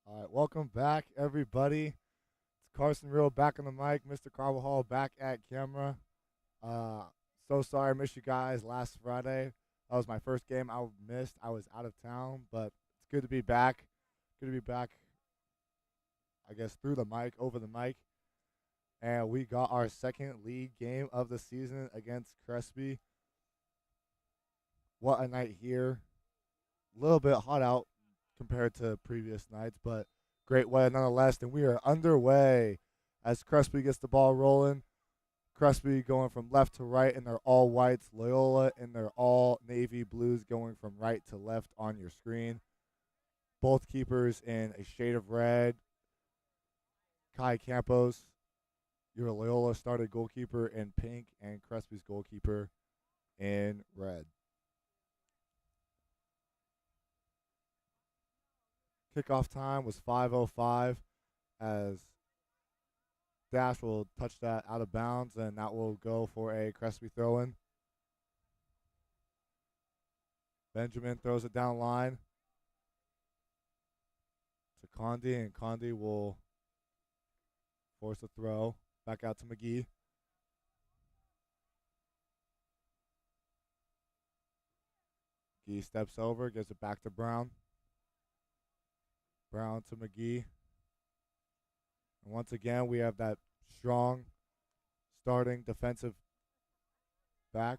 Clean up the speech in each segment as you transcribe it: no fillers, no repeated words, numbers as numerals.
All right, welcome back, everybody. It's Carson Real back on the mic, Mr. Carvajal back at camera. Uh, so sorry I missed you guys last Friday. That was my first game I missed. I was out of town, but it's good to be back. Good to be back, I guess, through the mic, over the mic. And we got our second league game of the season against Crespi. What a night here. A little bit hot out compared to previous nights, but great weather nonetheless. And we are underway as Crespi gets the ball rolling. Crespi going from left to right, and they're all whites. Loyola and they're all navy blues going from right to left on your screen. Both keepers in a shade of red. Kai Campos, your Loyola started goalkeeper in pink, and Crespi's goalkeeper in red. Kickoff time was 5:05 as Dash will touch that out of bounds, and that will go for a Crespi throw-in. Benjamin throws it down line to Condi, and Condi will force a throw back out to McGee. McGee steps over, gives it back to Brown. Brown to McGee. And once again, we have that strong starting defensive back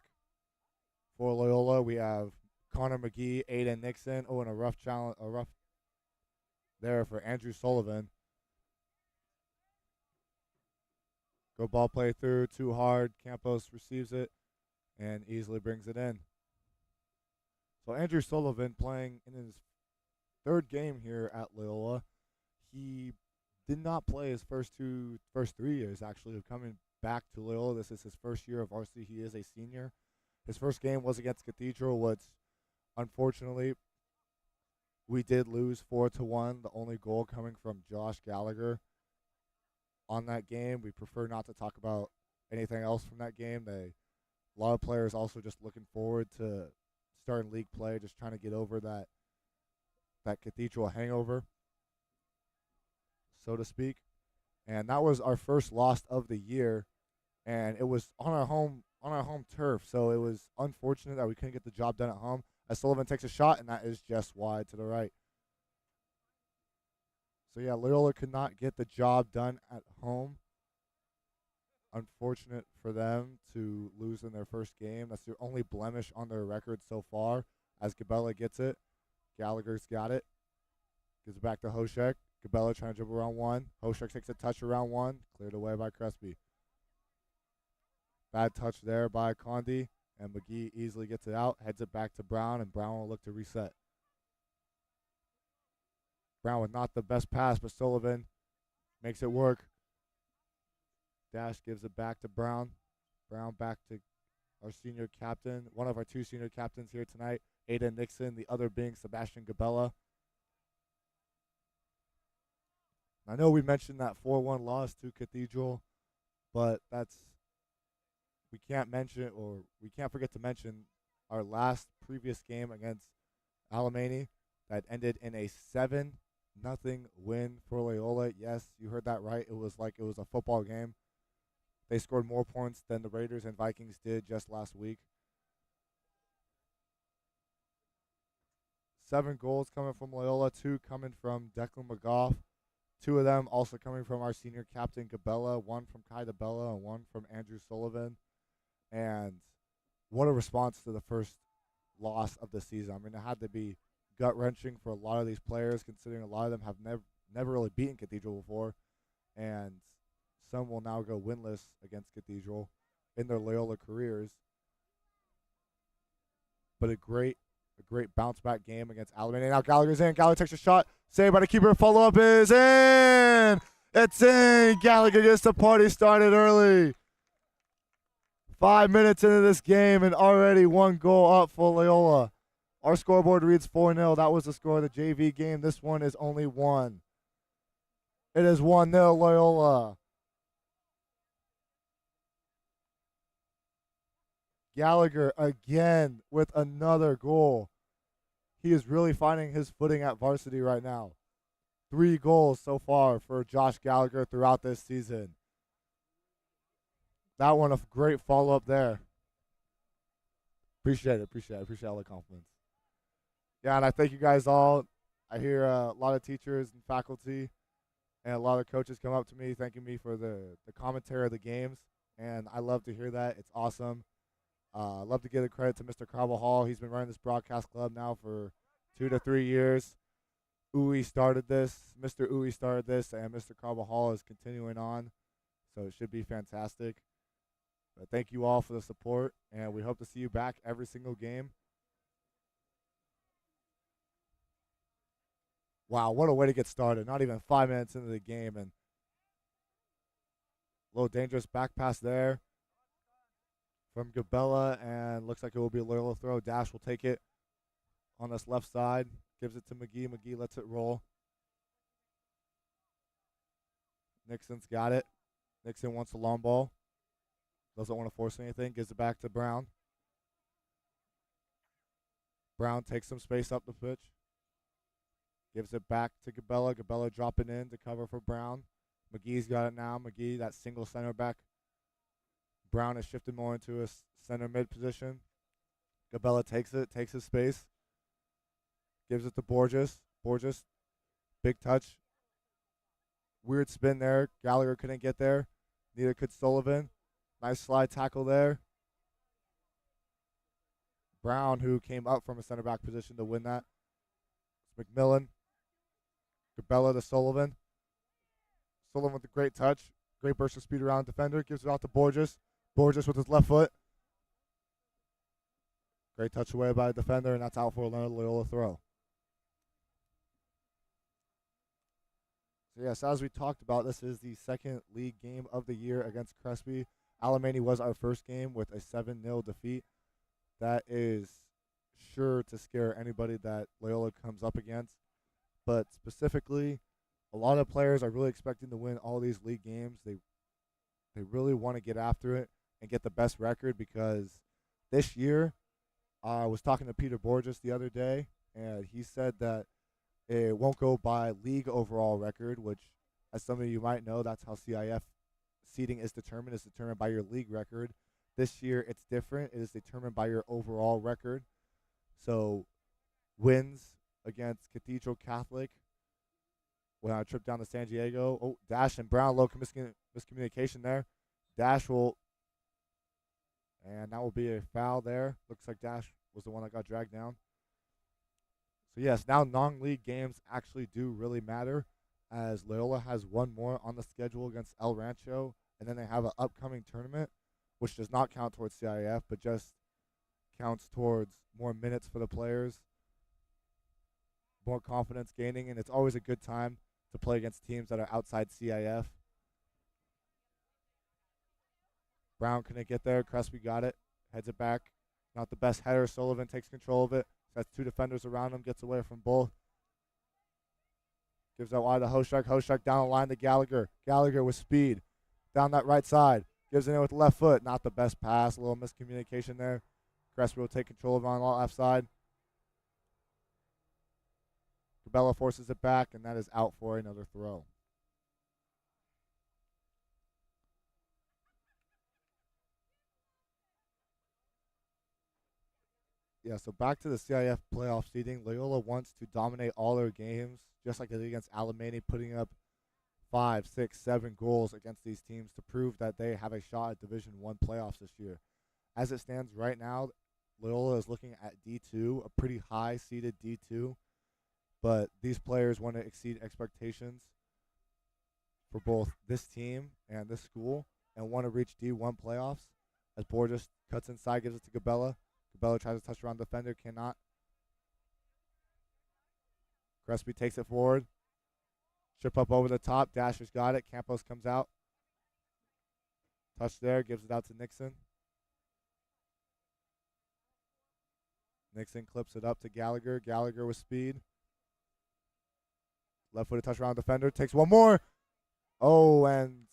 for Loyola. We have Connor McGee, Aiden Nixon. Oh, and a rough challenge, a rough there for Andrew Sullivan. Go ball play through, too hard. Campos receives it and easily brings it in. So Andrew Sullivan playing in his third game here at Loyola. He did not play his first 3 years actually of coming back to Loyola. This is his first year of varsity. He is a senior. His first game was against Cathedral, which unfortunately we did lose 4-1. The only goal coming from Josh Gallagher on that game. We prefer not to talk about anything else from that game. A lot of players also just looking forward to starting league play, just trying to get over that Cathedral hangover, so to speak. And that was our first loss of the year, and it was on our home turf. So it was unfortunate that we couldn't get the job done at home. As Sullivan takes a shot, and that is just wide to the right. So yeah, Loyola could not get the job done at home. Unfortunate for them to lose in their first game. That's their only blemish on their record so far. As Gabella gets it, Gallagher's got it. Gives it back to Hoshek. Gabella trying to dribble around one. Hoshek takes a touch around one. Cleared away by Crespi. Bad touch there by Condi. And McGee easily gets it out. Heads it back to Brown. And Brown will look to reset. Brown with not the best pass, but Sullivan makes it work. Dash gives it back to Brown. Brown back to our senior captain. One of our two senior captains here tonight. Aiden Nixon. The other being Sebastian Gabella. I know we mentioned that 4-1 loss to Cathedral, but we can't forget to mention our last previous game against Alamany that ended in a 7-0 win for Loyola. Yes, you heard that right. It was like it was a football game. They scored more points than the Raiders and Vikings did just last week. 7 goals coming from Loyola, 2 coming from Declan McGough. 2 of them also coming from our senior captain, Gabella, 1 from Kai DeBella and 1 from Andrew Sullivan. And what a response to the first loss of the season. I mean, it had to be gut-wrenching for a lot of these players, considering a lot of them have never really beaten Cathedral before. And some will now go winless against Cathedral in their Loyola careers. But a great bounce-back game against Alamany. Now Gallagher's in. Gallagher takes a shot. Saved by the keeper. Follow-up is in. It's in. Gallagher gets the party started early. 5 minutes into this game and already 1 goal up for Loyola. Our scoreboard reads 4-0. That was the score of the JV game. This one is only 1. It is 1-0 Loyola. Gallagher again with another goal. He is really finding his footing at varsity right now. 3 goals so far for Josh Gallagher throughout this season. That one a great follow up there. Appreciate it. Appreciate all the compliments. Yeah, and I thank you guys all. I hear a lot of teachers and faculty and a lot of coaches come up to me thanking me for the commentary of the games, and I love to hear that. It's awesome. I love to give the credit to Mr. Hall. He's been running this broadcast club now for 2 to 3 years. Uwe started this, Mr. Uwe started this, and Mr. Hall is continuing on, so it should be fantastic. But thank you all for the support, and we hope to see you back every single game. Wow, what a way to get started. Not even 5 minutes into the game, and a little dangerous back pass there from Gabella, and looks like it will be a Loyola throw. Dash will take it on this left side, gives it to McGee. McGee lets it roll. Nixon's got it. Nixon wants the long ball. Doesn't want to force anything. Gives it back to Brown. Brown takes some space up the pitch. Gives it back to Gabella. Gabella dropping in to cover for Brown. McGee's got it now. McGee, that single center back. Brown has shifted more into a center mid position. Gabella takes it, takes his space. Gives it to Borges. Borges, big touch. Weird spin there. Gallagher couldn't get there. Neither could Sullivan. Nice slide tackle there. Brown, who came up from a center back position to win that. It's McMillan. Gabella to Sullivan. Sullivan with a great touch. Great burst of speed around defender. Gives it out to Borges. Borges with his left foot. Great touch away by the defender, and that's out for another Loyola throw. So yes, as we talked about, this is the second league game of the year against Crespi. Alemany was our first game with a 7-0 defeat. That is sure to scare anybody that Loyola comes up against. But specifically, a lot of players are really expecting to win all these league games. They really want to get after it and get the best record, because this year, I was talking to Peter Borges the other day, and he said that it won't go by league overall record, which, as some of you might know, that's how CIF seeding is determined. It's determined by your league record. This year, it's different. It is determined by your overall record. So, wins against Cathedral Catholic when I trip down to San Diego. Oh, Dash and Brown, low miscommunication there. Dash will, and that will be a foul there. Looks like Dash was the one that got dragged down. So yes, now non-league games actually do really matter, as Loyola has one more on the schedule against El Rancho, and then they have an upcoming tournament, which does not count towards CIF, but just counts towards more minutes for the players, more confidence gaining, and it's always a good time to play against teams that are outside CIF. Brown couldn't get there. Crespi got it. Heads it back. Not the best header. Sullivan takes control of it. That's 2 defenders around him. Gets away from both. Gives out wide to Hoshak. Hoshak down the line to Gallagher. Gallagher with speed. Down that right side. Gives it in with the left foot. Not the best pass. A little miscommunication there. Crespi will take control of it on the left side. Gabella forces it back, and that is out for another throw. Yeah, so back to the CIF playoff seeding. Loyola wants to dominate all their games, just like they did against Alemany, putting up 5, 6, 7 goals against these teams to prove that they have a shot at Division I playoffs this year. As it stands right now, Loyola is looking at D2, a pretty high-seeded D2, but these players want to exceed expectations for both this team and this school and want to reach D1 playoffs. As Borges cuts inside, gives it to Gabella. Gabella tries to touch around the defender, cannot. Crespi takes it forward. Chip up over the top. Dasher's got it. Campos comes out. Touch there, gives it out to Nixon. Nixon clips it up to Gallagher. Gallagher with speed. Left footed touch around the defender. Takes one more. Oh, and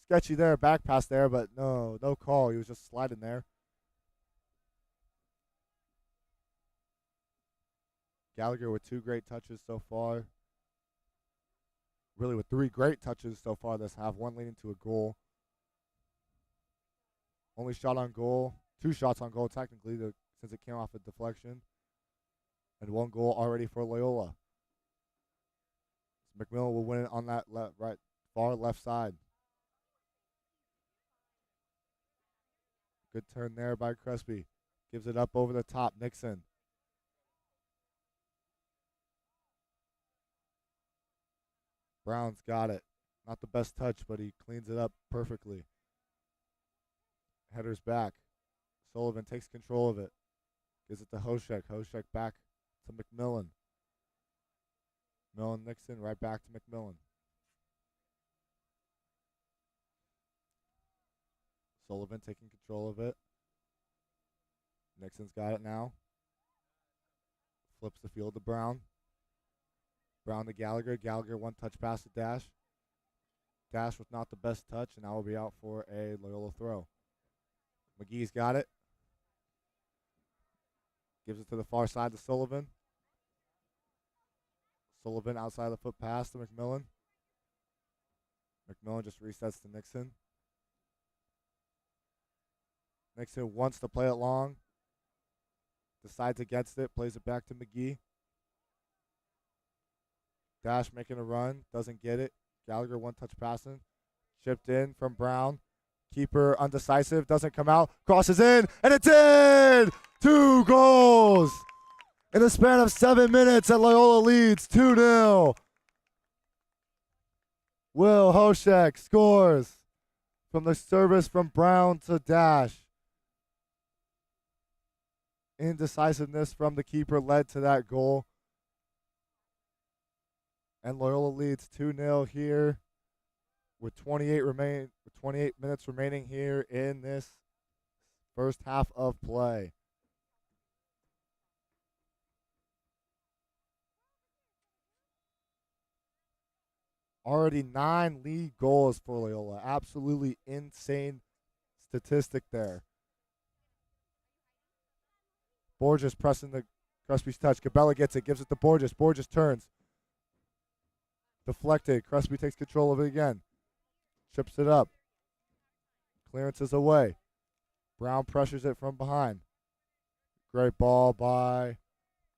sketchy there. Back pass there, but no call. He was just sliding there. Gallagher with 2 great touches so far. really with 3 great touches so far this half, one leading to a goal. Only shot on goal, 2 shots on goal technically, since it came off a deflection. And 1 goal already for Loyola. So McMillan will win it on that far left side. Good turn there by Crespi. Gives it up over the top. Nixon. Brown's got it. Not the best touch, but he cleans it up perfectly. Header's back. Sullivan takes control of it. Gives it to Hoshek. Hoshek back to McMillan. Millen Nixon right back to McMillan. Sullivan taking control of it. Nixon's got it now. Flips the field to Brown. Brown to Gallagher. Gallagher 1 touch pass to Dash. Dash was not the best touch, and now will be out for a Loyola throw. McGee's got it. Gives it to the far side to Sullivan. Sullivan outside the foot pass to McMillan. McMillan just resets to Nixon. Nixon wants to play it long. Decides against it. Plays it back to McGee. Dash making a run. Doesn't get it. Gallagher 1 touch passing. Chipped in from Brown. Keeper undecisive. Doesn't come out. Crosses in. And it's in! 2 goals! In the span of 7 minutes, and Loyola leads 2-0. Will Hoshek scores from the service from Brown to Dash. Indecisiveness from the keeper led to that goal. And Loyola leads 2-0 here with 28 minutes remaining here in this first half of play. Already 9 league goals for Loyola. Absolutely insane statistic there. Borges pressing the Crespi's touch. Cabela gets it, gives it to Borges. Borges turns. Deflected. Crespi takes control of it again. Chips it up. Clearance is away. Brown pressures it from behind. Great ball by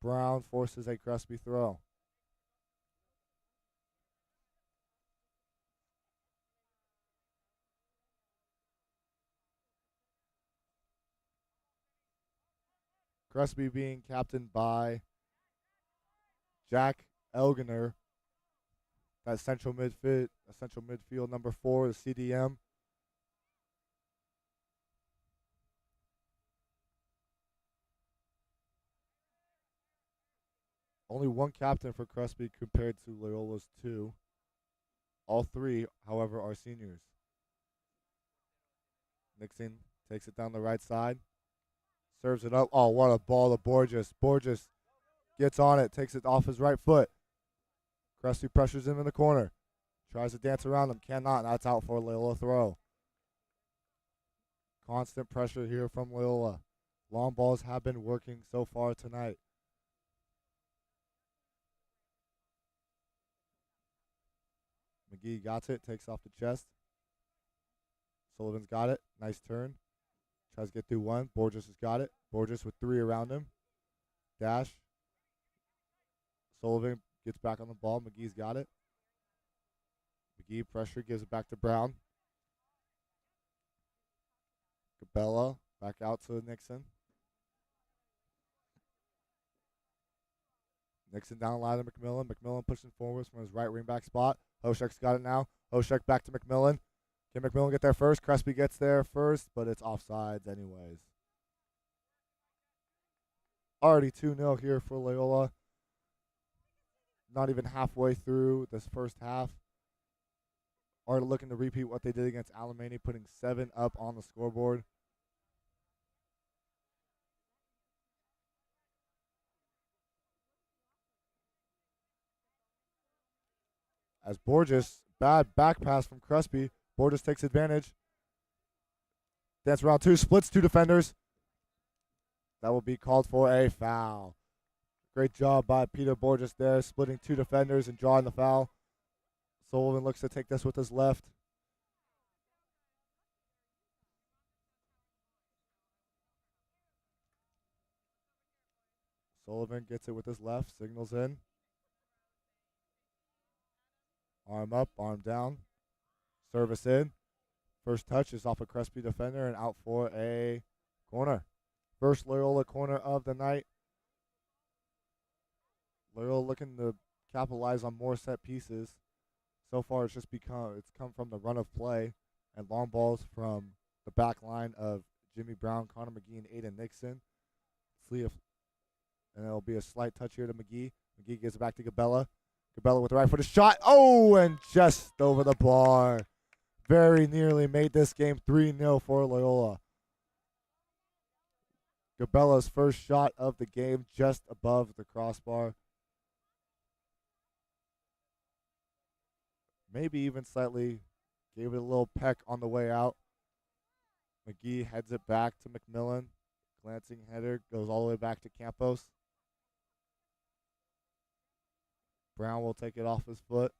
Brown. Forces a Crespi throw. Crespi being captained by Jack Elgener. That central midfield number 4, the CDM. Only 1 captain for Crespi compared to Loyola's 2. All 3, however, are seniors. Nixon takes it down the right side. Serves it up. Oh, what a ball to Borges. Borges gets on it, takes it off his right foot. Crespi pressures him in the corner. Tries to dance around him. Cannot. That's out for a Loyola throw. Constant pressure here from Loyola. Long balls have been working so far tonight. McGee got it. Takes off the chest. Sullivan's got it. Nice turn. Tries to get through 1. Borges has got it. Borges with 3 around him. Dash. Sullivan gets back on the ball. McGee's got it. McGee pressure, gives it back to Brown. Cabela back out to Nixon. Nixon down the line to McMillan. McMillan pushing forwards from his right wing back spot. Hoshek's got it now. Hoshek back to McMillan. Can McMillan get there first? Crespi gets there first, but it's offsides anyways. Already 2-0 here for Loyola. Not even halfway through this first half. Already looking to repeat what they did against Alemany, putting 7 up on the scoreboard. As Borges, bad back pass from Crespi. Borges takes advantage. Dance around 2, splits 2 defenders. That will be called for a foul. Great job by Peter Borges there, splitting 2 defenders and drawing the foul. Sullivan looks to take this with his left. Sullivan gets it with his left, signals in. Arm up, arm down. Service in. First touch is off a Crespi defender and out for a corner. First Loyola corner of the night. Loyola looking to capitalize on more set pieces. So far, it's come from the run of play and long balls from the back line of Jimmy Brown, Connor McGee, and Aiden Nixon. And it'll be a slight touch here to McGee. McGee gives it back to Gabella. Gabella with the right footed shot. Oh, and just over the bar. Very nearly made this game 3-0 for Loyola. Gabella's first shot of the game just above the crossbar. Maybe even slightly gave it a little peck on the way out. McGee heads it back to McMillan. Glancing header goes all the way back to Campos. Brown will take it off his foot.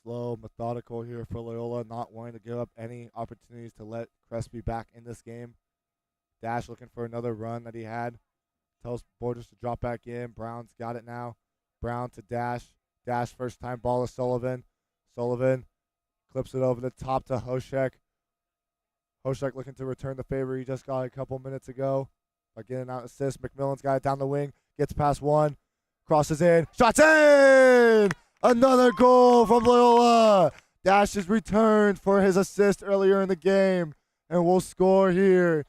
Slow, methodical here for Loyola, not wanting to give up any opportunities to let Crespi back in this game. Dash looking for another run that he had. Tells Borges to drop back in. Brown's got it now. Brown to Dash. Dash first time ball to Sullivan. Sullivan clips it over the top to Hoshek. Hoshek looking to return the favor he just got a couple minutes ago by getting out assist. McMillan's got it down the wing. Gets past one. Crosses in. Shots in! Another goal from Loyola. Dash is returned for his assist earlier in the game and will score here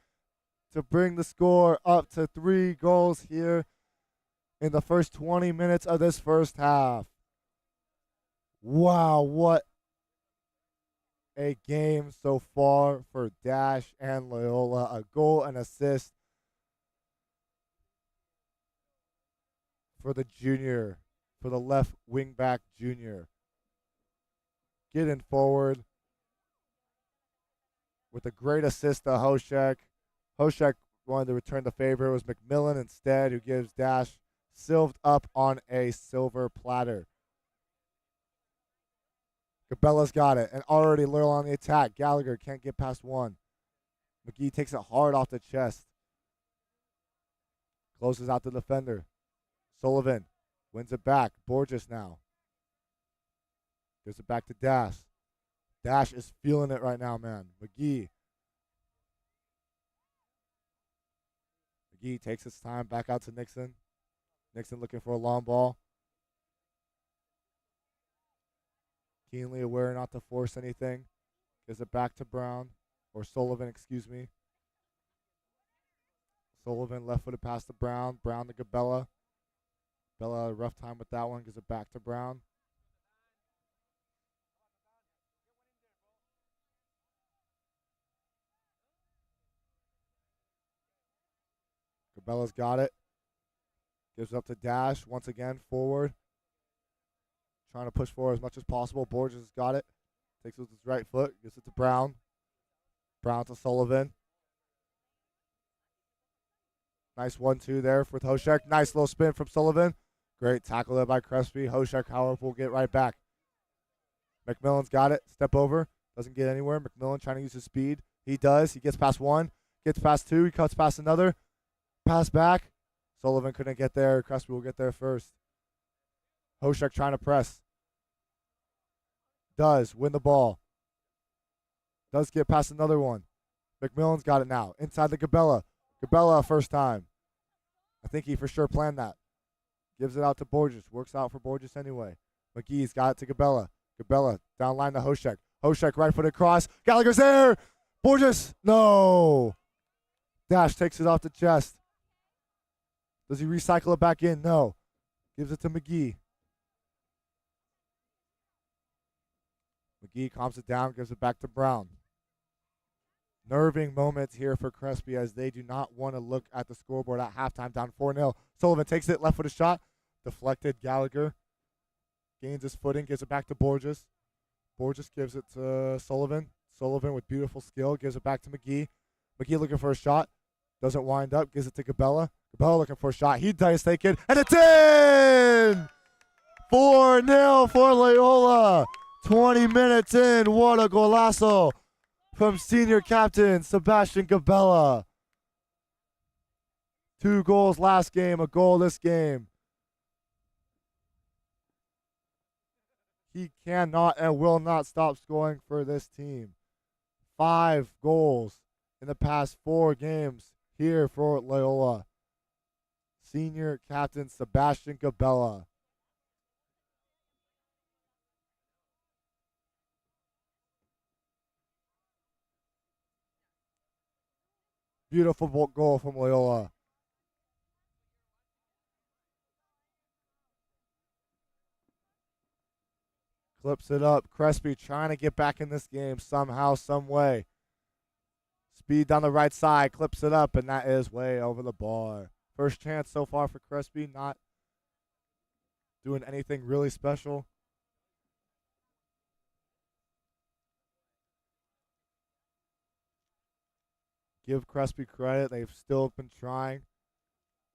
to bring the score up to 3 goals here in the first 20 minutes of this first half. Wow, what a game so far for Dash and Loyola. A goal and assist for the junior, for the left wing back junior. Getting forward with a great assist to Hoshek. Hoshek wanted to return the favor. It was McMillan instead who gives Dash silved up on a silver platter. Gabella's got it, and already Loyola on the attack. Gallagher can't get past one. McGee takes it hard off the chest. Closes out the defender. Sullivan wins it back. Borges now. Gives it back to Dash. Dash is feeling it right now, man. McGee takes his time back out to Nixon. Nixon looking for a long ball. Keenly aware not to force anything. Gives it back to Brown. Or Sullivan, excuse me. Sullivan left-footed pass to Brown. Brown to Gabella. Gabella had a rough time with that one. Gives it back to Brown. Gabella's got it. Gives it up to Dash. Once again, forward. Trying to push forward as much as possible. Borges has got it. Takes it with his right foot. Gives it to Brown. Brown to Sullivan. Nice 1-2 there with Hoshek. Nice little spin from Sullivan. Great tackle there by Crespi. Hoshek, however, will get right back. McMillan's got it. Step over. Doesn't get anywhere. McMillan trying to use his speed. He does. He gets past one. Gets past two. He cuts past another. Pass back. Sullivan couldn't get there. Crespi will get there first. Hoshek trying to press. Does win the ball. Does get past another one. McMillan's got it now. Inside the Gabella. Gabella first time. I think he for sure planned that. Gives it out to Borges. Works out for Borges anyway. McGee's got it to Gabella. Gabella down line to Hoshek. Hoshek right footed cross. Gallagher's there. Borges. No. Dash takes it off the chest. Does he recycle it back in? No. Gives it to McGee. McGee calms it down, gives it back to Brown. Nerving moments here for Crespi as they do not want to look at the scoreboard at halftime, down 4-0. Sullivan takes it, left footed shot. Deflected. Gallagher gains his footing, gives it back to Borges. Borges gives it to Sullivan. Sullivan with beautiful skill gives it back to McGee. McGee looking for a shot. Doesn't wind up, gives it to Gabella. Cabela looking for a shot. He does take it, and it's in! 4-0 for Loyola. 20 minutes in. What a golazo from senior captain Sebastian Cabela. 2 goals last game, a goal this game. He cannot and will not stop scoring for this team. 5 goals in the past 4 games here for Loyola. Senior captain Sebastian Cabela. Beautiful goal from Loyola. Clips it up. Crespi trying to get back in this game somehow, some way. Speed down the right side, clips it up, and that is way over the bar. First chance so far for Crespi, not doing anything really special. Give Crespi credit. They've still been trying,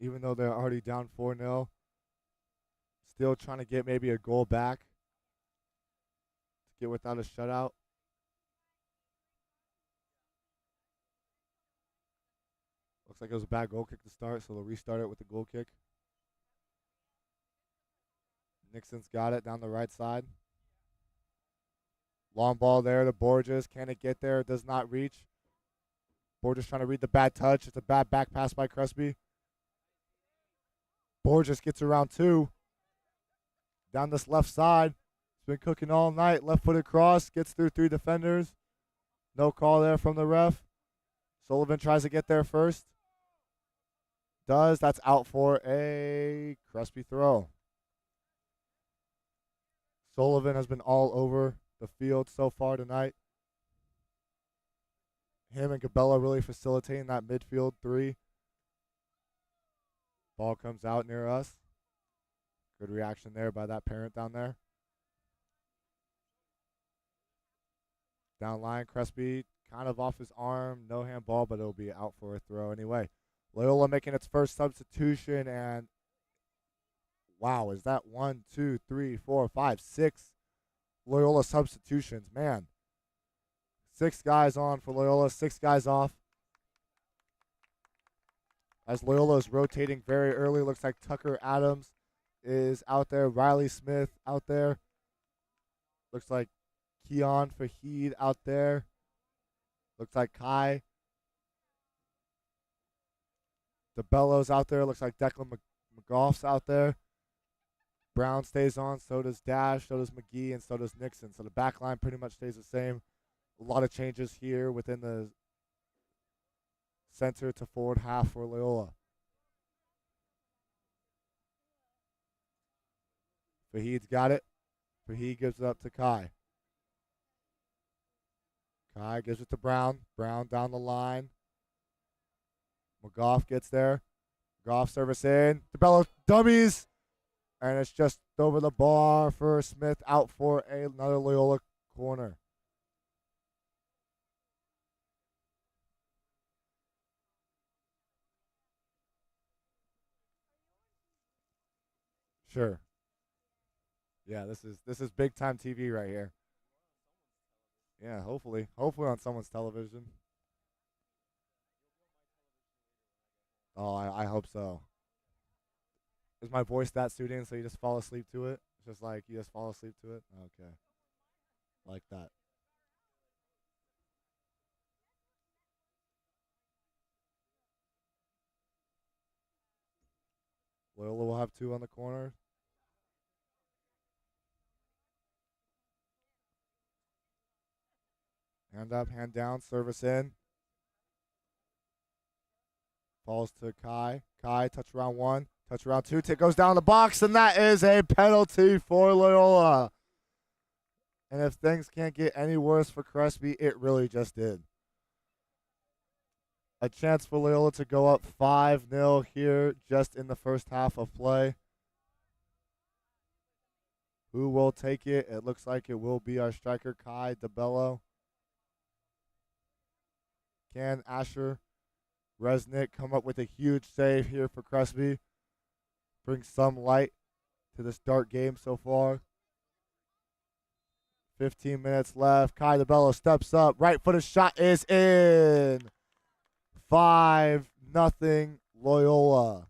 even though they're already down 4-0. Still trying to get maybe a goal back to get without a shutout. Looks like it was a bad goal kick to start, so they'll restart it with the goal kick. Nixon's got it down the right side. Long ball there to Borges. Can it get there? It does not reach. Borges trying to read the bad touch. It's a bad back pass by Crespi. Borges gets around 2. Down this left side. It's been cooking all night. Left-footed cross. Gets through 3 defenders. No call there from the ref. Sullivan tries to get there first. Does. That's out for a Crespi throw. Sullivan has been all over the field so far tonight. Him and Cabela really facilitating that midfield 3. Ball comes out near us. Good reaction there by that parent down there. Down line, Crespi kind of off his arm. No handball, but it'll be out for a throw anyway. Loyola making its first substitution, and wow, is that 1, 2, 3, 4, 5, 6 Loyola substitutions? Man, 6 guys on for Loyola, 6 guys off. As Loyola is rotating very early, looks like Tucker Adams is out there. Riley Smith out there. Looks like Keon Fahid out there. Looks like Kai DeBello's out there. Looks like Declan McGough's out there. Brown stays on. So does Dash. So does McGee. And so does Nixon. So the back line pretty much stays the same. A lot of changes here within the center to forward half for Loyola. Fahid's got it. Fahid gives it up to Kai. Kai gives it to Brown. Brown down the line. McGough gets there. McGough service in. DeBello dummies. And it's just over the bar for Smith, out for another Loyola corner. Sure. Yeah, this is big time TV right here. Yeah, hopefully on someone's television. Oh, I hope so. Is my voice that soothing so you just fall asleep to it? It's just like you just fall asleep to it? Okay. Like that. Loyola will have 2 on the corner. Hand up, hand down, service in. Falls to Kai. Kai, touch around 1, touch around 2. Goes down the box, and that is a penalty for Loyola. And if things can't get any worse for Crespi, it really just did. A chance for Loyola to go up 5-0 here just in the first half of play. Who will take it? It looks like it will be our striker, Kai DeBello. Can Asher Resnick come up with a huge save here for Crespi. Brings some light to this dark game so far. 15 minutes left. Kai DeBello steps up. Right footed shot is in. 5-0 Loyola.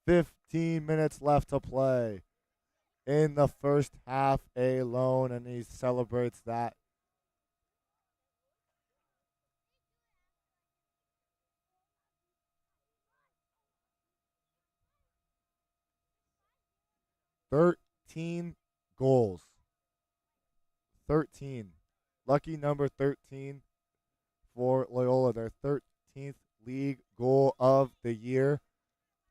15 minutes left to play in the first half alone, and he celebrates that. "13 goals. 13. Lucky number 13 for Loyola. Their 13th league goal of the year.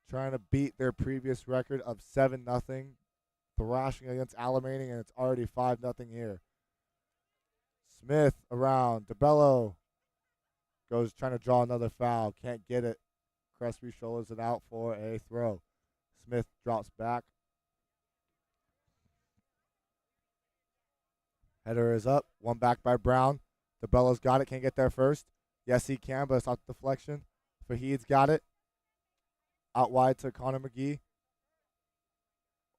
Trying to beat their previous record of 7-0. Thrashing against Alamany, and it's already 5-0 here. Smith around. DeBello goes trying to draw another foul. Can't get it. Crespi shoulders it out for a throw. Smith drops back. Header is up. One back by Brown. DeBello's got it. Can't get there first. Yes, he can, but it's off deflection. Fahid's got it. Out wide to Connor McGee.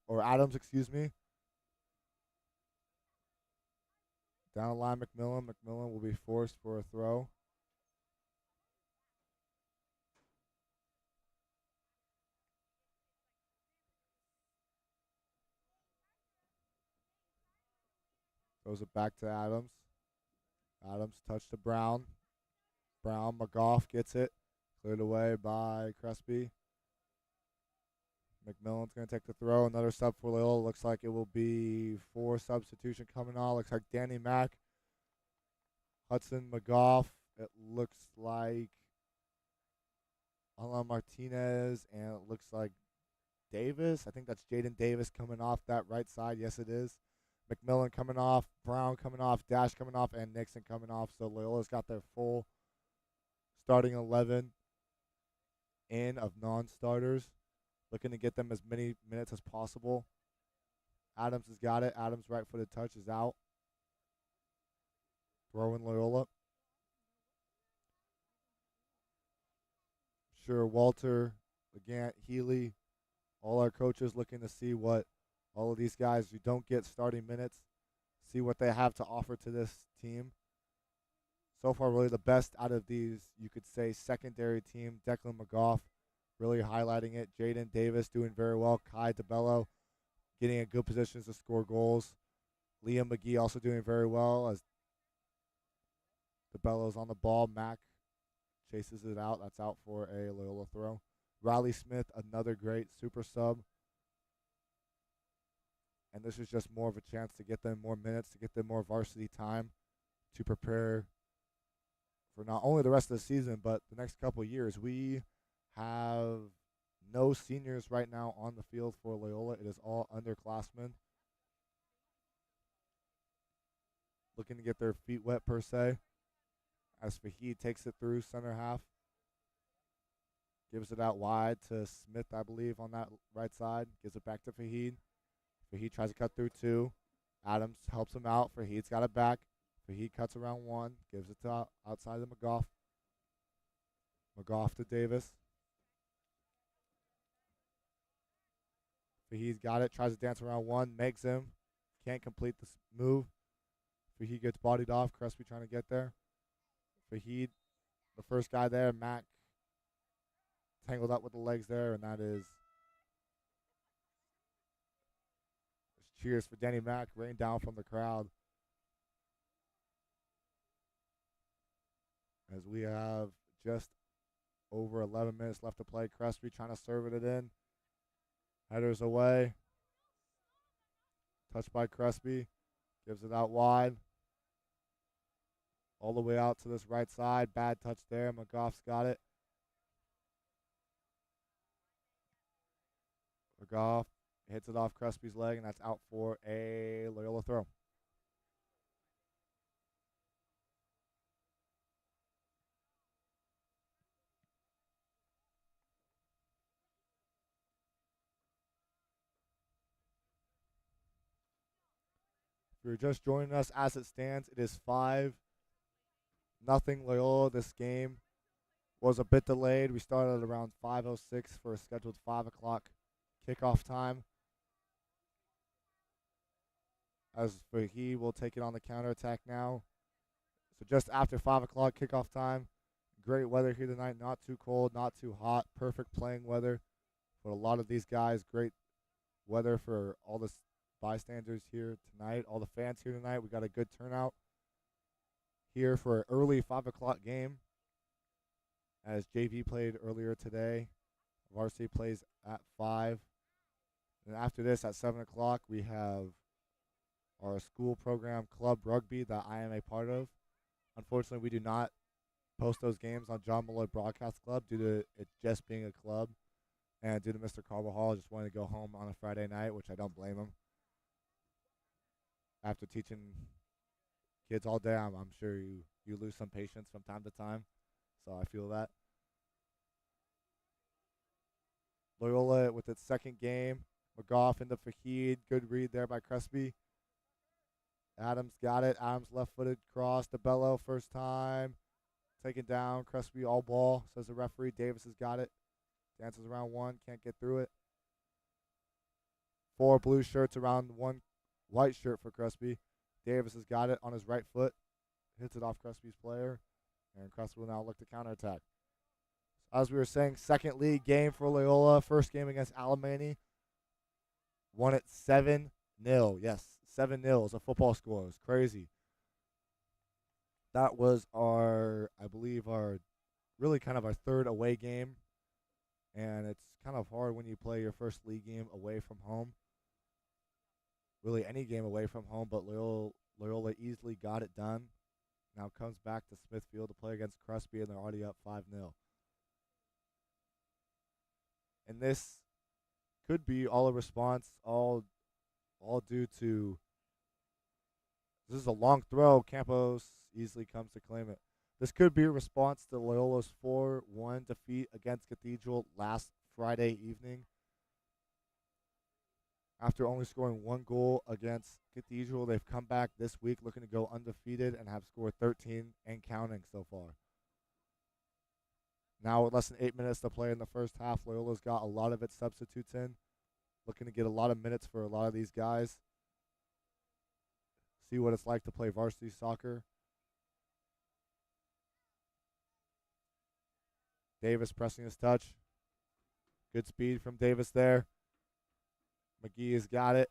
Or Adams, excuse me. Down the line, McMillan. McMillan will be forced for a throw. Throws it back to Adams. Adams touch to Brown. Brown, McGough gets it. Cleared away by Crespi. McMillan's going to take the throw. Another sub for Loyola. Looks like it will be 4 substitution coming on. Looks like Danny Mack, Hudson McGough. It looks like Alan Martinez, and it looks like Davis. I think that's Jaden Davis coming off that right side. Yes, it is. McMillan coming off, Brown coming off, Dash coming off, and Nixon coming off. So Loyola's got their full starting 11 in of non-starters. Looking to get them as many minutes as possible. Adams has got it. Adams' right-footed touch is out. Throw in Loyola. Sure, Walter, Legant, Healy, all our coaches looking to see what all of these guys who don't get starting minutes, see what they have to offer to this team. So far, really the best out of these, you could say, secondary team. Declan McGough really highlighting it. Jaden Davis doing very well. Kai DeBello getting in good positions to score goals. Liam McGee also doing very well as DeBello's on the ball. Mack chases it out. That's out for a Loyola throw. Riley Smith, another great super sub. And this is just more of a chance to get them more minutes, to get them more varsity time to prepare for not only the rest of the season, but the next couple of years. We have no seniors right now on the field for Loyola. It is all underclassmen looking to get their feet wet, per se. As Fahid takes it through center half. Gives it out wide to Smith, I believe, on that right side. Gives it back to Fahid. Fahid tries to cut through 2. Adams helps him out. Fahid's got it back. Fahid cuts around 1. Gives it to outside of McGough. McGough to Davis. Fahid's got it. Tries to dance around 1. Makes him. Can't complete this move. Fahid gets bodied off. Crespi trying to get there. Fahid, the first guy there. Mack tangled up with the legs there, and that is cheers for Danny Mack, rained down from the crowd. As we have just over 11 minutes left to play. Crespi trying to serve it in. Headers away. Touched by Crespi. Gives it out wide. All the way out to this right side. Bad touch there. McGough's got it. McGough hits it off Crespi's leg, and that's out for a Loyola throw. If you're just joining us, as it stands, it is 5-0 Loyola. This game was a bit delayed. We started around 5:06 for a scheduled 5 o'clock kickoff time. As he will take it on the counterattack now. So just after 5 o'clock kickoff time. Great weather here tonight. Not too cold, not too hot. Perfect playing weather for a lot of these guys. Great weather for all the bystanders here tonight. All the fans here tonight. We got a good turnout here for an early 5 o'clock game. As JV played earlier today. Varsity plays at 5. And after this, at 7 o'clock, we have our school program club rugby that I am a part of. Unfortunately, we do not post those games on John Malloy Broadcast Club due to it just being a club. And due to Mr. Carvajal just wanting to go home on a Friday night, which I don't blame him. After teaching kids all day, I'm sure you lose some patience from time to time. So I feel that. Loyola with its second game. McGough into Fahid. Good read there by Crespi. Adams got it. Adams left-footed cross to Bello first time. Taken down. Crespi all ball, says the referee. Davis has got it. Dances around one. Can't get through it. 4 blue shirts around 1 white shirt for Crespi. Davis has got it on his right foot. Hits it off Crespi's player. And Crespi will now look to counterattack. As we were saying, second league game for Loyola. First game against Alemany. Won it 7-0. Yes, 7-0 is a football score. It was crazy. That was I believe really kind of our third away game. And it's kind of hard when you play your first league game away from home. Really any game away from home, but Loyola easily got it done. Now comes back to Smithfield to play against Crespi, and they're already up 5-0. And this could be all a response, all due to this is a long throw. Campos easily comes to claim it. This could be a response to Loyola's 4-1 defeat against Cathedral last Friday evening. After only scoring 1 goal against Cathedral, they've come back this week looking to go undefeated and have scored 13 and counting so far. Now with less than 8 minutes to play in the first half, Loyola's got a lot of its substitutes in. Looking to get a lot of minutes for a lot of these guys. See what it's like to play varsity soccer. Davis pressing his touch. Good speed from Davis there. McGee has got it.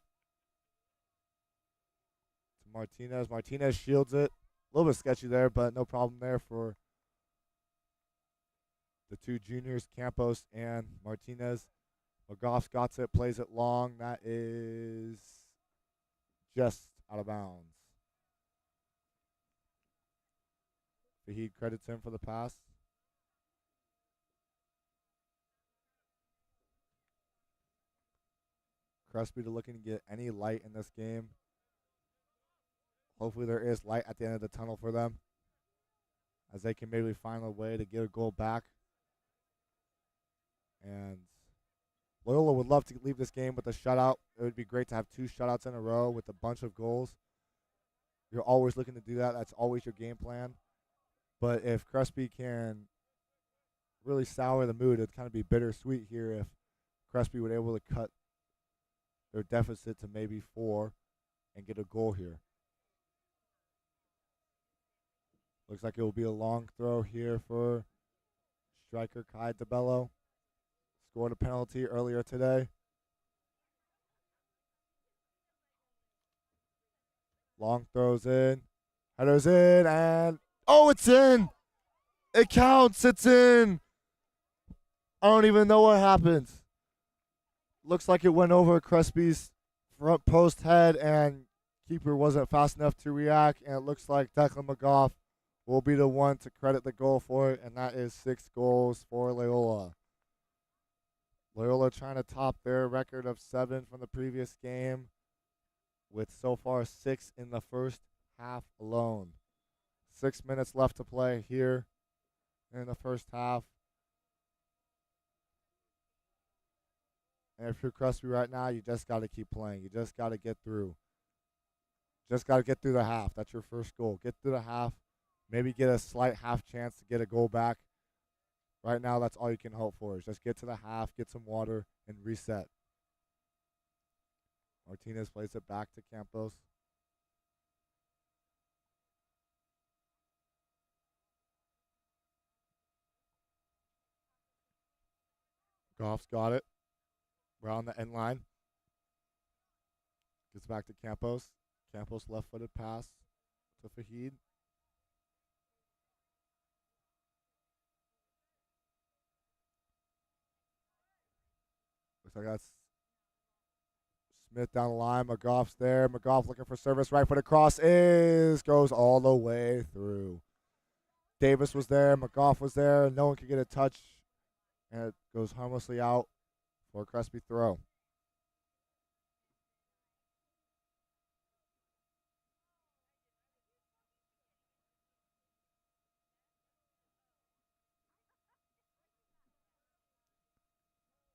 To Martinez. Martinez shields it. A little bit sketchy there, but no problem there for the 2 juniors, Campos and Martinez. McGough got it, plays it long. That is just out of bounds. Fahid credits him for the pass. Crespi to looking to get any light in this game. Hopefully there is light at the end of the tunnel for them, as they can maybe find a way to get a goal back. And Loyola would love to leave this game with a shutout. It would be great to have 2 shutouts in a row with a bunch of goals. You're always looking to do that. That's always your game plan. But if Crespi can really sour the mood, it'd kind of be bittersweet here if Crespi would be able to cut their deficit to maybe 4 and get a goal here. Looks like it will be a long throw here for striker Kai DeBello. Scored a penalty earlier today. Long throws in. Headers in, and oh, it's in! It counts, it's in! I don't even know what happened. Looks like it went over Crespi's front post head, and keeper wasn't fast enough to react, and it looks like Declan McGough will be the one to credit the goal for it, and that is 6 goals for Loyola. Loyola trying to top their record of 7 from the previous game, with so far 6 in the first half alone. 6 minutes left to play here in the first half. And if you're Crespi right now, you just got to keep playing. You just got to get through. Just got to get through the half. That's your first goal. Get through the half. Maybe get a slight half chance to get a goal back. Right now, that's all you can hope for is just get to the half, get some water, and reset. Martinez plays it back to Campos. Goff's got it. We're on the end line. Gets back to Campos. Campos left-footed pass to Fahid. Looks like that's Smith down the line. McGoff's there. McGoff looking for service. Right foot across goes all the way through. Davis was there. McGoff was there. No one could get a touch. And it goes harmlessly out for a Crespi throw.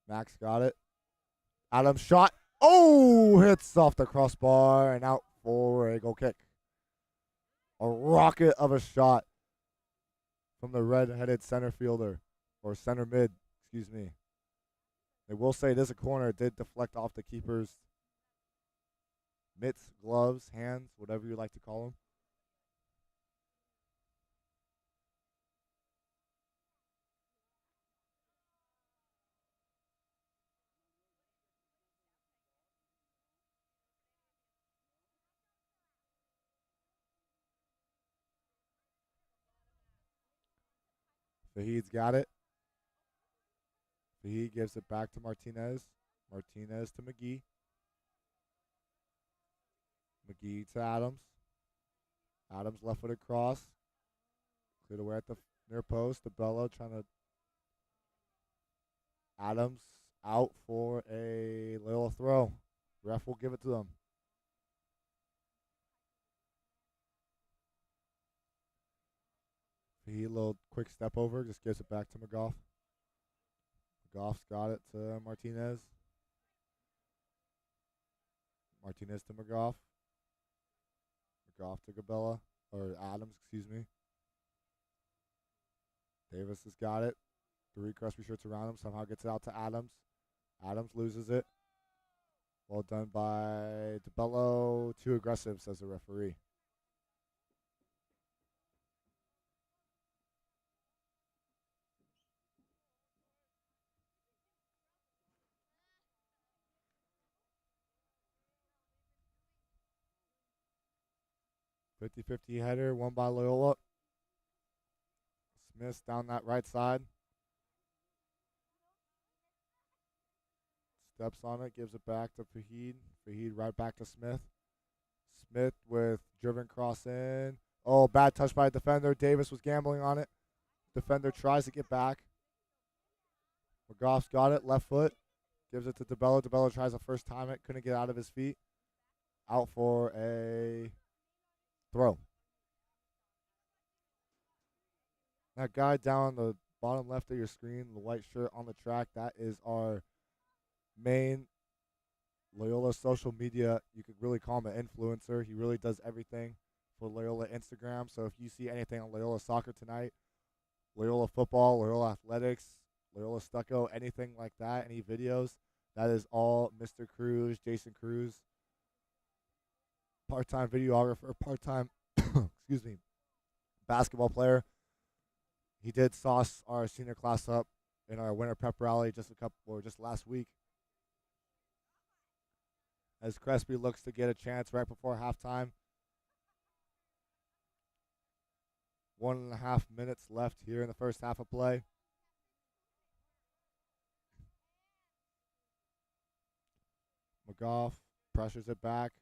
Max got it. Adams shot. Oh, hits off the crossbar and out for a goal kick. A rocket of a shot from the red-headed center fielder, or center mid, excuse me. They will say it is a corner. It did deflect off the keeper's mitts, gloves, hands, whatever you like to call them. Fahid's got it. Fahid gives it back to Martinez. Martinez to McGee. McGee to Adams. Adams left-footed cross. Cleared away at the near post. DeBello trying to. Adams out for a Loyola throw. Ref will give it to them. He a little quick step over, just gives it back to McGoff. McGoff's got it to Martinez. Martinez to McGoff. McGoff to Gabella, or Adams, excuse me. Davis has got it. 3 Crespi shirts around him. Somehow gets it out to Adams. Adams loses it. Well done by DeBello. Too aggressive, says the referee. (50-50) header, won by Loyola. Smith down that right side. Steps on it, gives it back to Fahid. Fahid right back to Smith. Smith with driven cross in. Oh, bad touch by a defender. Davis was gambling on it. Defender tries to get back. McGoff's got it, left foot. Gives it to DeBello. DeBello tries to first time it. Couldn't get out of his feet. Out for a throw. That guy down the bottom left of your screen, the white shirt on the track, that is our main Loyola social media. You could really call him an influencer. He really does everything for Loyola Instagram. So if you see anything on Loyola soccer tonight, Loyola football, Loyola athletics, Loyola stucco, anything like that, any videos, that is all Mr. Cruz, Jason Cruz, part-time videographer, part-time, excuse me, basketball player. He did sauce our senior class up in our winter pep rally just last week. As Crespi looks to get a chance right before halftime. 1.5 minutes left here in the first half of play. McGoff pressures it back.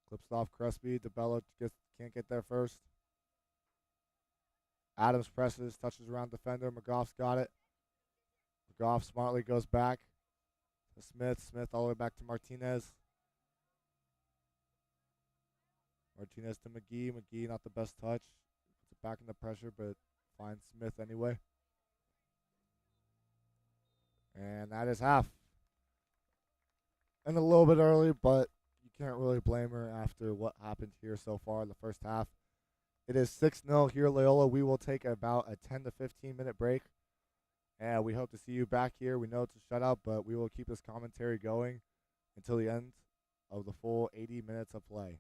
Clips off Crespi. DeBello can't get there first. Adams presses, touches around defender. McGoff's got it. McGoff smartly goes back to Smith. Smith all the way back to Martinez. Martinez to McGee. McGee not the best touch. Puts it back in the pressure, but finds Smith anyway. And that is half. And a little bit early, but you can't really blame her after what happened here so far in the first half. It is 6-0 here, Loyola. We will take about a 10 to 15-minute break. And we hope to see you back here. We know it's a shutout, but we will keep this commentary going until the end of the full 80 minutes of play.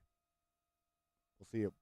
We'll see you.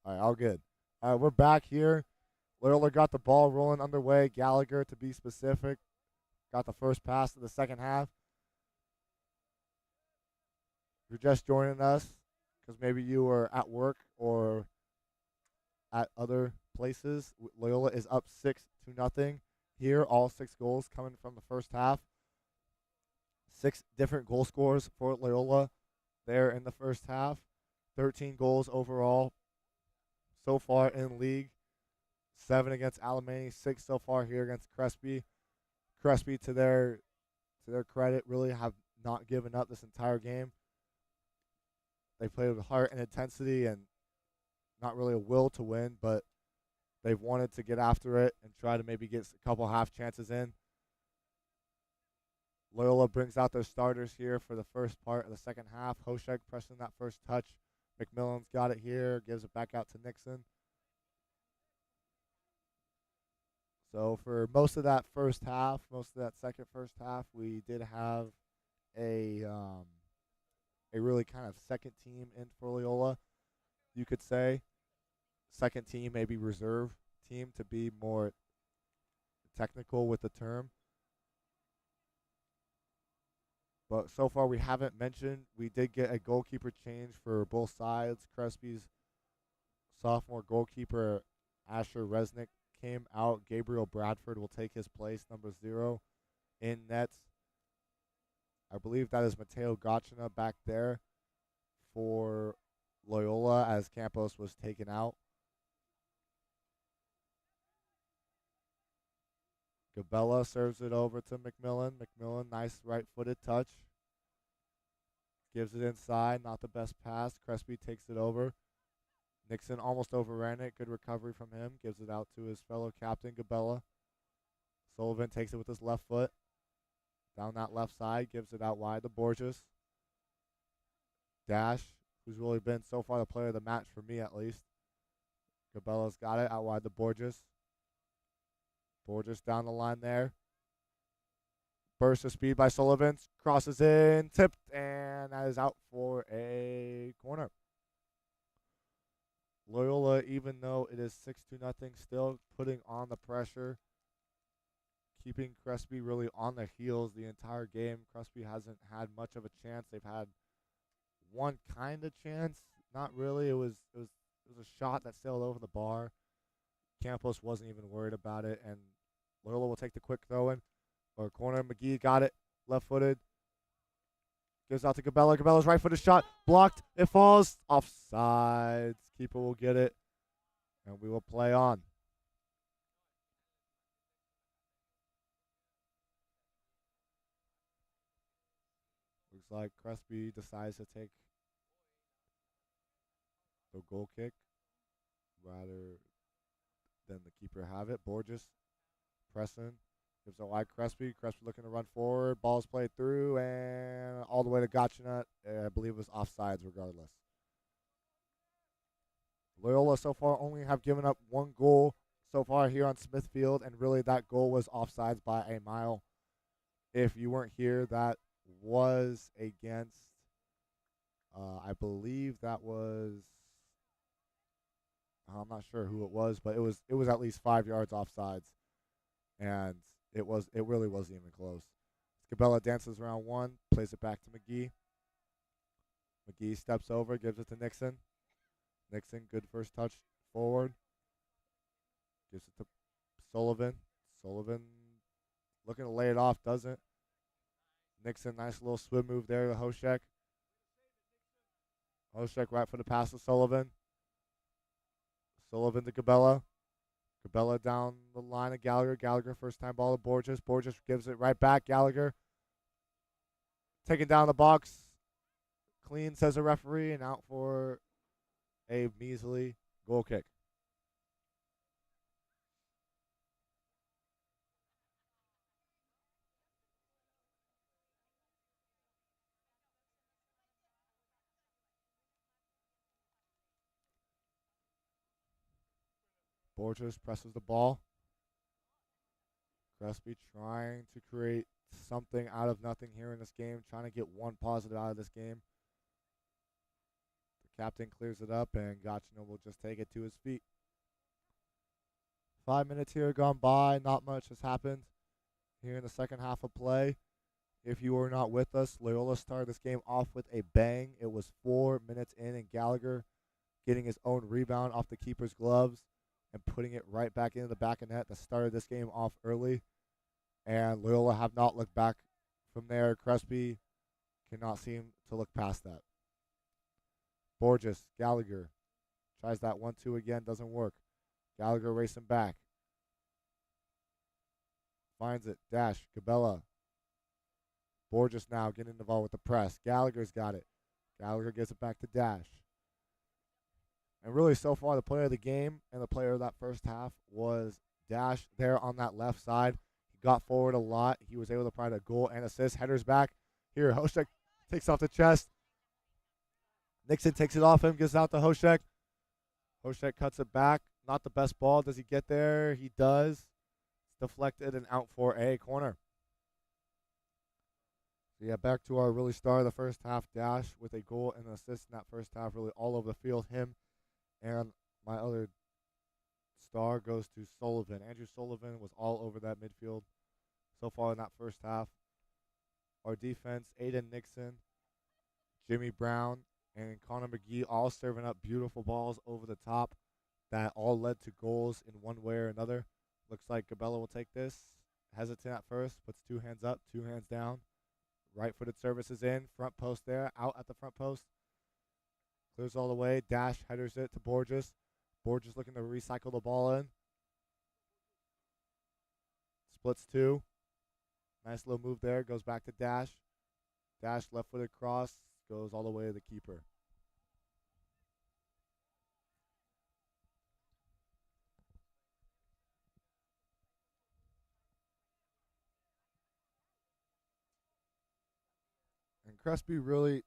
All right, all good. We're back here. Loyola got the ball rolling underway. Gallagher, to be specific, got the first pass of the second half. If you're just joining us, because maybe you were at work or at other places, Loyola is up 6-0 here. All 6 goals coming from the first half. 6 different goal scorers for Loyola there in the first half. 13 goals overall so far in league. 7 against Alemany, 6 so far here against Crespi. Crespi, to their credit, really have not given up this entire game. They played with heart and intensity and not really a will to win, but they've wanted to get after it and try to maybe get a couple half chances in. Loyola brings out their starters here for the first part of the second half. Hoshek pressing that first touch. McMillan's got it here, gives it back out to Nixon. So for most of that first half, most of that second first half, we did have a really kind of second team in for Loyola, you could say. Second team, maybe reserve team, to be more technical with the term. But so far we haven't mentioned, we did get a goalkeeper change for both sides. Crespi's sophomore goalkeeper, Asher Resnick, came out. Gabriel Bradford will take his place, number 0, in nets. I believe that is Mateo Gachina back there for Loyola as Campos was taken out. Gabella serves it over to McMillan. McMillan, nice right-footed touch. Gives it inside, not the best pass. Crespi takes it over. Nixon almost overran it. Good recovery from him. Gives it out to his fellow captain, Gabella. Sullivan takes it with his left foot. Down that left side, gives it out wide to Borges. Dash, who's really been so far the player of the match for me at least. Gabella's got it out wide to Borges. Borges down the line there. Burst of speed by Sullivan. Crosses in, tipped, and that is out for a corner. Loyola, even though it is 6-0, still putting on the pressure, keeping Crespi really on their heels the entire game. Crespi hasn't had much of a chance. They've had one kind of chance, not really. It was a shot that sailed over the bar. Campos wasn't even worried about it, and Loyola will take the quick throw in or corner. McGee got it, left-footed. Gives out to Gabella. Gabella's right-footed shot blocked. It falls offsides. Keeper will get it, and we will play on. Looks like Crespi decides to take the goal kick rather than the keeper have it. Borges pressing. Gives a wide Crespi. Crespi looking to run forward. Ball's played through and all the way to Gachina. I believe it was offsides regardless. Loyola so far only have given up 1 goal so far here on Smithfield, and really that goal was offsides by a mile. If you weren't here, that was against, I believe that was, I'm not sure who it was, but it was at least 5 yards offsides, and it really wasn't even close. Gabella dances around one, plays it back to McGee. McGee steps over, gives it to Nixon. Nixon, good first touch forward. Gives it to Sullivan. Sullivan looking to lay it off, doesn't. Nixon, nice little swim move there to Hoshek. Hoshek right for the pass to Sullivan. Sullivan to Gabella. Gabella down the line of Gallagher. Gallagher, first time ball to Borges. Borges gives it right back. Gallagher taking down the box. Clean, says the referee, and out for a measly goal kick. Borges presses the ball. Crespi trying to create something out of nothing here in this game, trying to get one positive out of this game. Captain clears it up, and Gachino will just take it to his feet. 5 minutes here gone by. Not much has happened here in the second half of play. If you were not with us, Loyola started this game off with a bang. It was 4 minutes in, and Gallagher getting his own rebound off the keeper's gloves and putting it right back into the back of net that started this game off early. And Loyola have not looked back from there. Crespi cannot seem to look past that. Borges, Gallagher tries that 1-2 again, doesn't work. Gallagher racing back. Finds it, dash, Cabela. Borges now getting involved with the press. Gallagher's got it. Gallagher gives it back to Dash. And really, so far, the player of the game and the player of that first half was Dash there on that left side. He got forward a lot. He was able to provide a goal and assist. Headers back. Here, Hoshek takes off the chest. Nixon takes it off him, gives it out to Hoshek. Hoshek cuts it back. Not the best ball. Does he get there? He does. It's deflected and out for a corner. So yeah, back to our really star of the first half, Dash, with a goal and an assist in that first half, really all over the field. Him and my other star goes to Sullivan. Andrew Sullivan was all over that midfield so far in that first half. Our defense, Aiden Nixon, Jimmy Brown, and Connor McGee all serving up beautiful balls over the top that all led to goals in one way or another. Looks like Cabela will take this. Hesitant at first, puts 2 hands up, 2 hands down. Right-footed service is in. Front post there. Out at the front post. Clears all the way. Dash headers it to Borges. Borges looking to recycle the ball in. Splits 2. Nice little move there. Goes back to Dash. Dash left-footed cross. Goes all the way to the keeper. And Crespi really,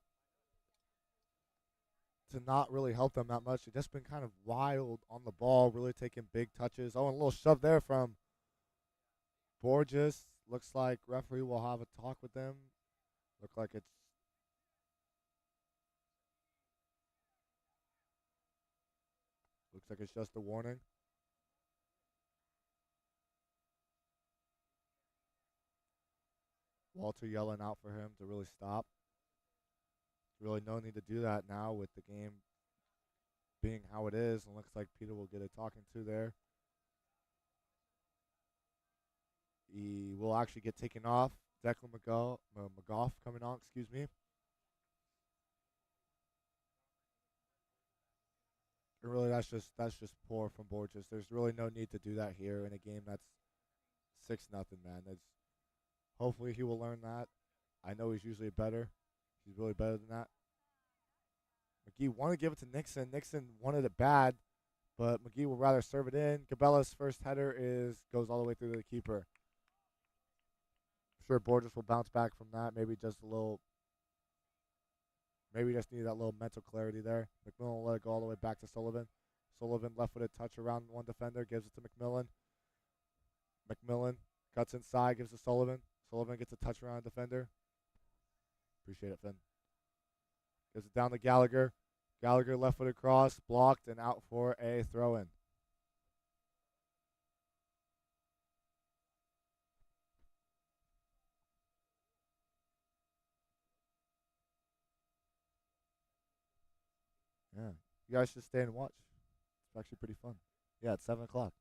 to not really help them that much, they've just been kind of wild on the ball, really taking big touches. Oh, and a little shove there from Borges. Looks like referee will have a talk with them. Looks like it's just a warning. Walter yelling out for him to really stop. Really no need to do that now with the game being how it is. And looks like Peter will get a talking to there. He will actually get taken off. Declan McGough coming on, excuse me. And really, that's just poor from Borges. There's really no need to do that here in a game that's 6-0, man. Hopefully he will learn that. I know he's usually better. He's really better than that. McGee wanted to give it to Nixon. Nixon wanted it bad, but McGee will rather serve it in. Cabela's first header goes all the way through to the keeper. I'm sure Borges will bounce back from that. Maybe just need that little mental clarity there. McMillan will let it go all the way back to Sullivan. Sullivan left-footed touch around one defender, gives it to McMillan. McMillan cuts inside, gives to Sullivan. Sullivan gets a touch around a defender. Appreciate it, Finn. Gives it down to Gallagher. Gallagher left-footed cross, blocked and out for a throw-in. Yeah, you guys should stay and watch. It's actually pretty fun. Yeah, it's 7 o'clock.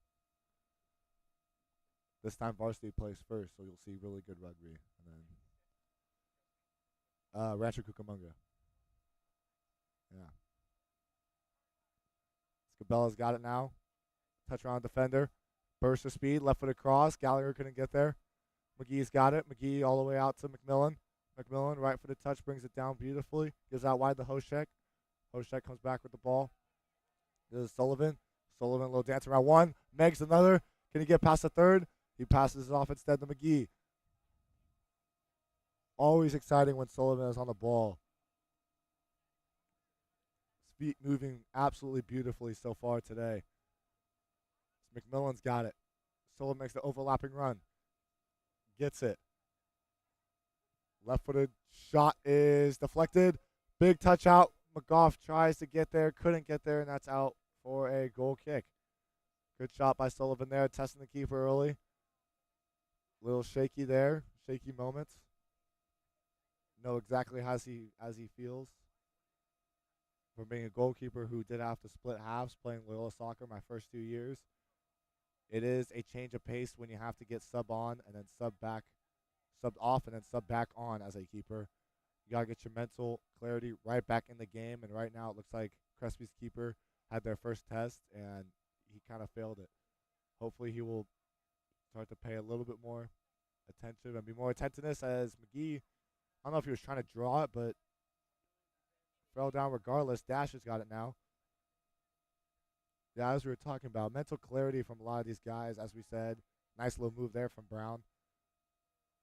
This time Varsity plays first, so you'll see really good rugby. And then Rancho Cucamonga. Yeah. Cabela's got it now. Touch around defender. Burst of speed, left-footed cross. Gallagher couldn't get there. McGee's got it. McGee all the way out to McMillan. McMillan, right-footed touch, brings it down beautifully. Gives out wide to Hoshek. Hoshek comes back with the ball. This is Sullivan. Sullivan, a little dance around one. Megs another. Can he get past the third? He passes it off instead to McGee. Always exciting when Sullivan is on the ball. His feet moving absolutely beautifully so far today. McMillan's got it. Sullivan makes the overlapping run. Gets it. Left-footed shot is deflected. Big touch out. McGough tries to get there, couldn't get there, and that's out for a goal kick. Good shot by Sullivan there, testing the keeper early. Little shaky there, shaky moments. Know exactly as he feels. From being a goalkeeper who did have to split halves playing Loyola soccer my first 2 years, it is a change of pace when you have to get sub on and then subbed off and then sub back on as a keeper. You gotta get your mental clarity right back in the game, and right now it looks like Crespi's keeper had their first test and he kind of failed it. Hopefully he will start to pay a little bit more attention and be more attentiveness as McGee, I don't know if he was trying to draw it, but fell down regardless. Dash has got it now. Yeah, as we were talking about, mental clarity from a lot of these guys, as we said. Nice little move there from Brown.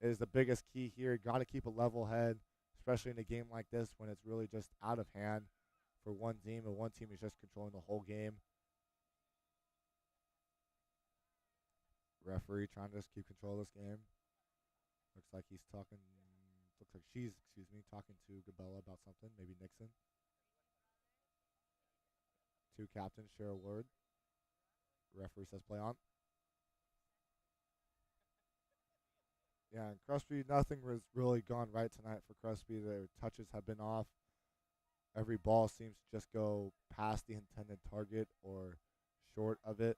Is the biggest key here. Got to keep a level head, especially in a game like this when it's really just out of hand for one team, and one team is just controlling the whole game. Referee trying to just keep control of this game. Looks like he's talking. Looks like she's, talking to Gabella about something. Maybe Nixon. Two captains share a word. Referee says play on. Yeah, and Crespi, nothing was really gone right tonight for Crespi. Their touches have been off. Every ball seems to just go past the intended target or short of it.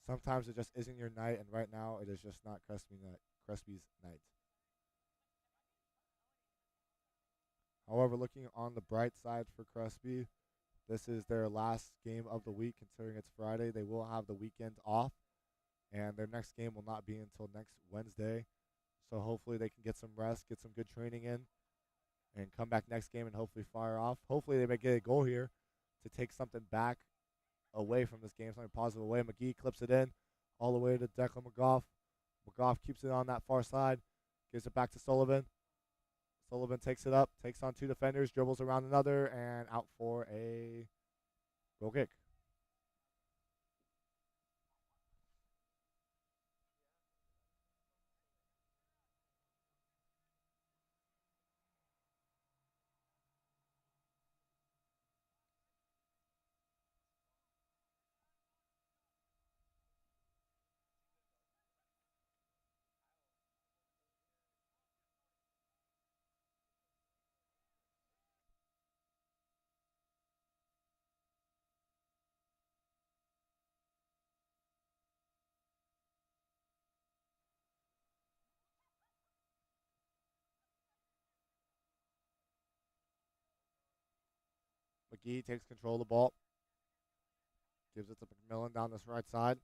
Sometimes it just isn't your night, and right now it is just not Crespi's night. However, looking on the bright side for Crespi, this is their last game of the week. Considering it's Friday, they will have the weekend off, and their next game will not be until next Wednesday. So hopefully they can get some rest, get some good training in, and come back next game and hopefully fire off. Hopefully they may get a goal here to take something back away from this game, something positive away. McGee clips it in all the way to Declan McGough. McGough keeps it on that far side, gives it back to Sullivan. Sullivan takes it up, takes on two defenders, dribbles around another, and out for a goal kick. McGee takes control of the ball, gives it to McMillan down this right side.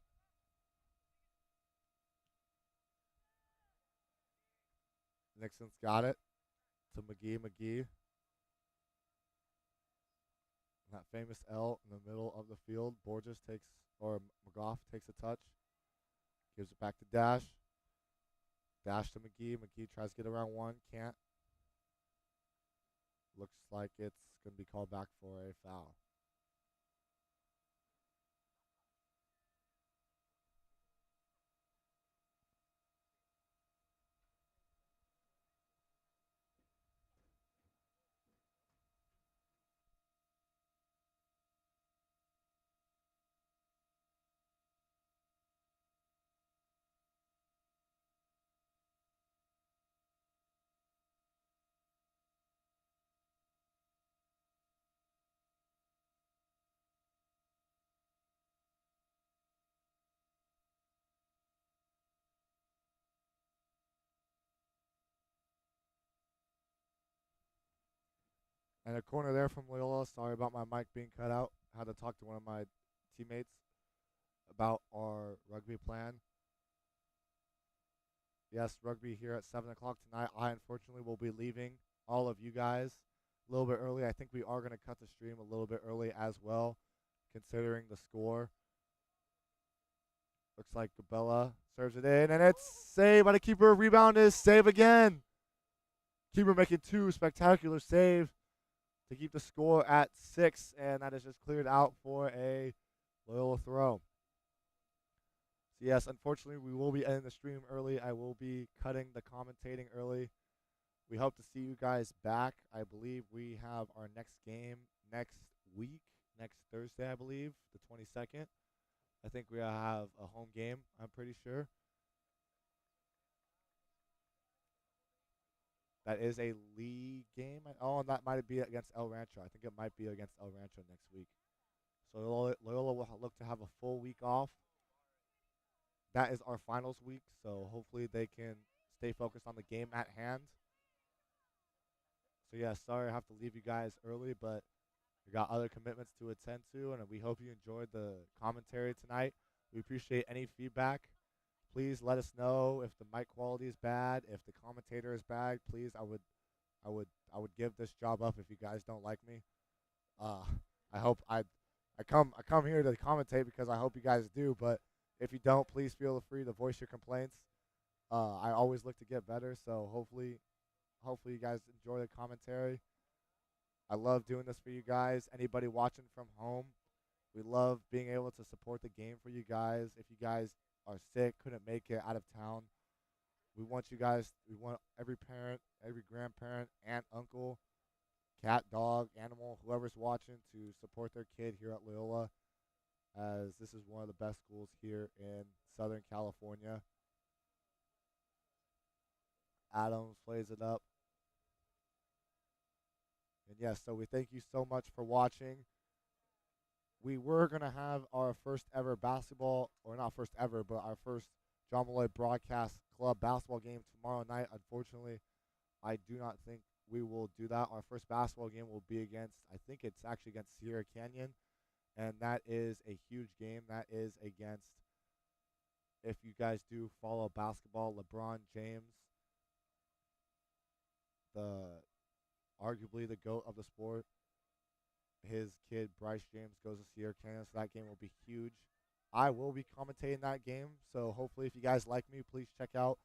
Nixon's got it to McGee. McGee, that famous L in the middle of the field. McGough takes a touch, gives it back to Dash. Dash to McGee. McGee tries to get around one, can't. Looks like it's going to be called back for a foul. And a corner there from Loyola. Sorry about my mic being cut out. Had to talk to one of my teammates about our rugby plan. Yes, rugby here at 7 o'clock tonight. I unfortunately will be leaving all of you guys a little bit early. I think we are going to cut the stream a little bit early as well, considering the score. Looks like Gabella serves it in, and it's saved by the keeper. Rebound is save again. Keeper making two spectacular saves to keep the score at 6, and that is just cleared out for a Loyola throw. So yes, unfortunately, we will be ending the stream early. I will be cutting the commentating early. We hope to see you guys back. I believe we have our next game next week, next Thursday, I believe, the 22nd. I think we have a home game, I'm pretty sure. That is a league game. Oh, and that might be against El Rancho. I think it might be against El Rancho next week. So Loyola will look to have a full week off. That is our finals week, so hopefully they can stay focused on the game at hand. So yeah, sorry I have to leave you guys early, but we got other commitments to attend to, and we hope you enjoyed the commentary tonight. We appreciate any feedback. Please let us know if the mic quality is bad, if the commentator is bad. Please, I would, I would give this job up if you guys don't like me. Uh, I hope I come here to commentate because I hope you guys do. But if you don't, please feel free to voice your complaints. I always look to get better, so hopefully you guys enjoy the commentary. I love doing this for you guys. Anybody watching from home, we love being able to support the game for you guys. If you guys are sick, couldn't make it out of town, we want every parent, every grandparent, aunt, uncle, cat, dog, animal, whoever's watching to support their kid here at Loyola, as this is one of the best schools here in Southern California. Adams plays it up. And yes, so we thank you so much for watching. We were going to have our first ever basketball, or not first ever, but our first John Malloy Broadcast Club basketball game tomorrow night. Unfortunately, I do not think we will do that. Our first basketball game will be against, I think it's actually against Sierra Canyon, and that is a huge game. That is against, if you guys do follow basketball, LeBron James, the arguably the GOAT of the sport. His kid Bryce James goes to Sierra Canyon, so that game will be huge. I will be commentating that game, so hopefully if you guys like me, please check out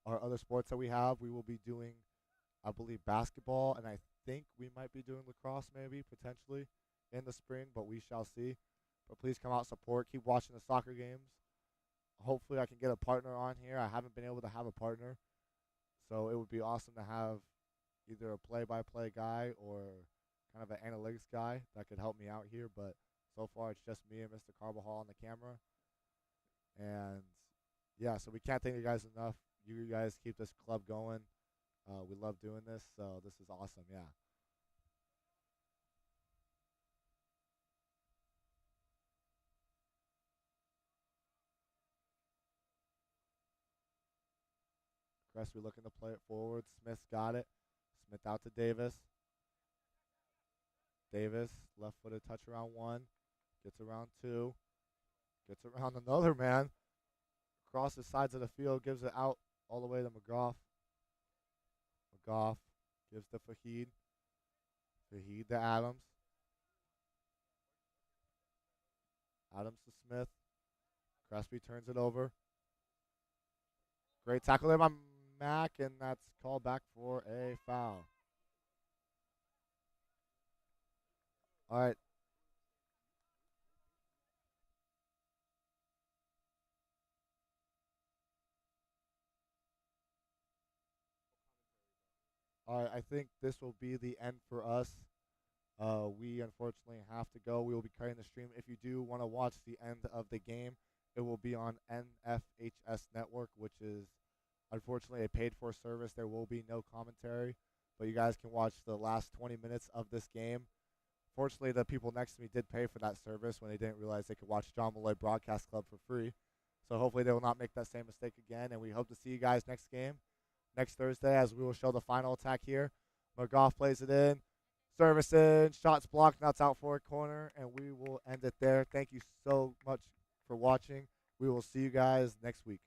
our other sports that we have. We will be doing, I believe, basketball, and I think we might be doing lacrosse maybe, potentially, in the spring, but we shall see. But please come out, support, keep watching the soccer games. Hopefully I can get a partner on here. I haven't been able to have a partner, so it would be awesome to have either a play-by-play guy or kind of an analytics guy that could help me out here. But so far it's just me and Mr. Carbajal on the camera. And yeah, so we can't thank you guys enough. You guys keep this club going. We love doing this, so this is awesome. Yeah. Crespi looking to play it forward. Smith's got it. Smith out to Davis. Davis, left footed touch around one. Gets around two. Gets around another man. Across the sides of the field. Gives it out all the way to McGough. McGough gives to Fahid. Fahid to Adams. Adams to Smith. Crespi turns it over. Great tackle there by Mack, and that's called back for a foul. All right. All right. I think this will be the end for us. We unfortunately have to go. We will be cutting the stream. If you do want to watch the end of the game, it will be on NFHS Network, which is unfortunately a paid for service. There will be no commentary, but you guys can watch the last 20 minutes of this game. Fortunately, the people next to me did pay for that service when they didn't realize they could watch John Malloy Broadcast Club for free. So hopefully they will not make that same mistake again, and we hope to see you guys next game, next Thursday, as we will show the final attack here. McGough plays it in. Service in, shots blocked, nuts out for a corner, and we will end it there. Thank you so much for watching. We will see you guys next week.